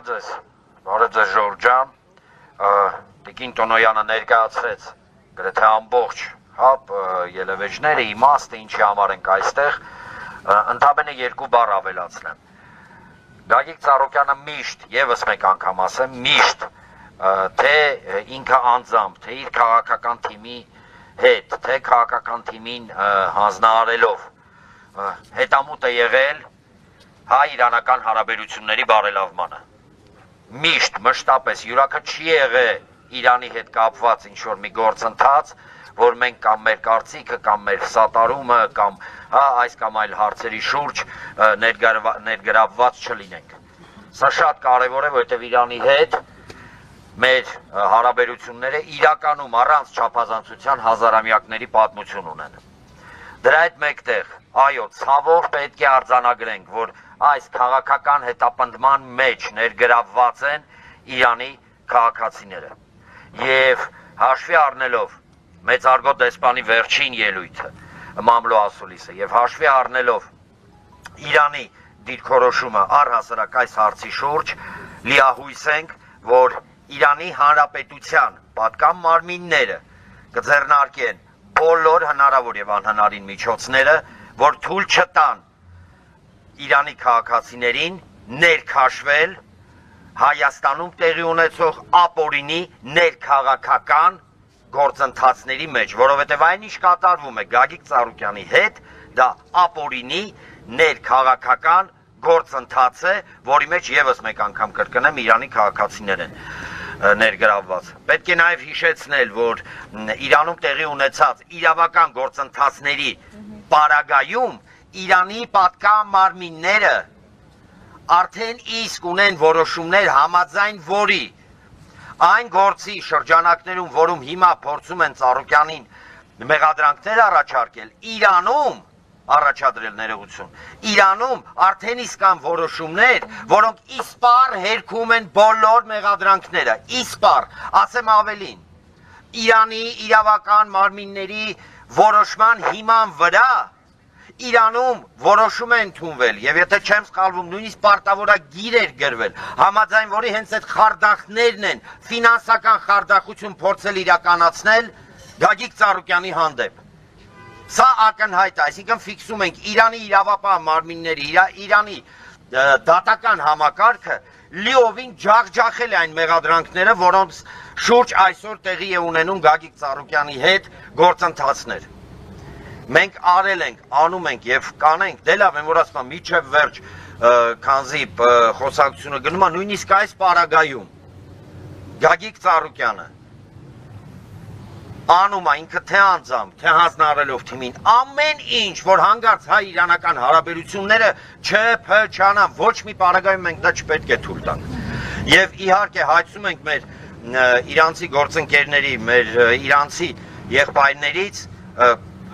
Բարև ձեզ Ժորժ ջան, Տիկին Տոնոյանը ներկայացրեց գրեթե ամբողջ ելևէջները, իմաստը, ինչի համար ենք այստեղ, ընդամենը երկու բառ ավելացնեմ։ Գագիկ Ծառուկյանը միշտ, եւս մեկ անգամ ասեմ, միշտ թե ինքը անձամբ, թե իր քաղաքական թիմի հետ, թե քաղաքական թիմին հանձնարարելով հետամուտ է եղել հայ-իրանական հարաբերությունների բարելավմանը։ Միշտ, մշտապես, յուրաքանչյուր չի եղել Իրանի հետ կապված ինչ-որ մի գործընթաց, որ մենք կամ մեր կարծիքը, կամ մեր սատարումը, կամ այս կամ այլ հարցերի շուրջ ներգրավված չլինենք։ Սա շատ կարևոր է, որովհետև Իրանի հետ մեր հարաբերությունները իրականում առանց չափազանցության հազարամյակների պատմություն ունեն։ Դրա հետ մեկտեղ, այո, ցավով պետք է արձանագրենք, որ այս քաղաքական հետապնդման մեջ ներգրավված են Իրանի քաղաքացիները։ Եվ հաշվի առնելով մեծարգո դեսպանի վերջին ելույթը, Մամլո Ասուլիսը, եւ հաշվի առնելով Իրանի դիրքորոշումը առհասարակ այս հարցի շուրջ, լիահույս ենք, որ Իրանի Հանրապետության պատկան մարմինները կձեռնարկեն բոլոր հնարավոր եւ անհնարին միջոցները, որ թույլ չտան Իրանի քաղաքացիներին ներքաշվել Հայաստանում տեղի ունեցող ապօրինի ներքաղաքական գործընթացների մեջ, որովհետև այն ինչ կատարվում է Գագիկ Ծառուկյանի հետ, դա ապօրինի ներքաղաքական գործընթաց է, որի մեջ եւս մեկ անգամ կրկնեմ Իրանի քաղաքացիներ են ներգրավված։ Պետք է նաև հիշեցնել, որ Իրանում տեղի ունեցած իրավական գործընթացների պարագայում Իրանի պատկան մարմինները արդեն իսկ ունեն որոշումներ համաձայն որի այն գործի շրջանակներում, որում հիմա փորձում են Ծառուկյանին մեղադրանքներ առաջարկել, Իրանում առաջադրել ներողություն, Իրանում արդեն իսկ կան որոշումներ, որոնք իսպառ հերքում են բոլոր մեղադրանքները, իսպառ, ասեմ ավելին, Իրանի իրավական մարմինների որոշման հիման վրա Իրանում որոշում է ընդունվել, եւ եթե չեմ սխալվում, նույնիսկ պարտավորագիր էր գրվել, համաձայն որի հենց այդ խարդախներն են ֆինանսական խարդախություն փորձել իրականացնել Գագիկ Ծառուկյանի հանդեպ։ Սա ակնհայտ է, այսինքն ֆիքսում ենք Իրանի իրավապահ մարմինների, Իրանի դատական համակարգը լիովին ջախջախել է այն մեղադրանքները, որոնց շուրջ այսօր տեղի է ունենում Գագիկ Ծառուկյանի հետ գործընթացներ։ Մենք արել ենք, անում ենք եւ կանենք, դե լավ եմ որ ասում եմ, միջև վերջ քանզի խոսակցությունը գնում է նույնիսկ այս պարագայում Գագիկ Ծառուկյանը անում է ինքը թե անձամբ, թե հանձնարարելով թիմին, ամեն ինչ, որ հանգարց հայ-իրանական հարաբերությունները չփչանան, ոչ մի պարագայում մենք դա չպետք է թույլ տանք։ Եվ իհարկե հայցում ենք մեր իրանցի գործընկերների, մեր իրանցի եղբայրներից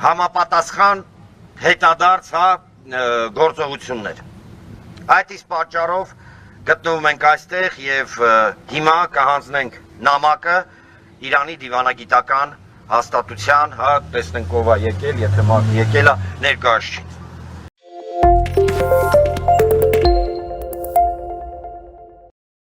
համապատասխան հետադարձ գործողություններ։ Այդ իսկ պատճառով գտնվում ենք այստեղ եւ հիմա կհանձնենք նամակը Իրանի դիվանագիտական հաստատության, տեսնենք ով է եկել, եթե եկել է ներկայացուցիչ։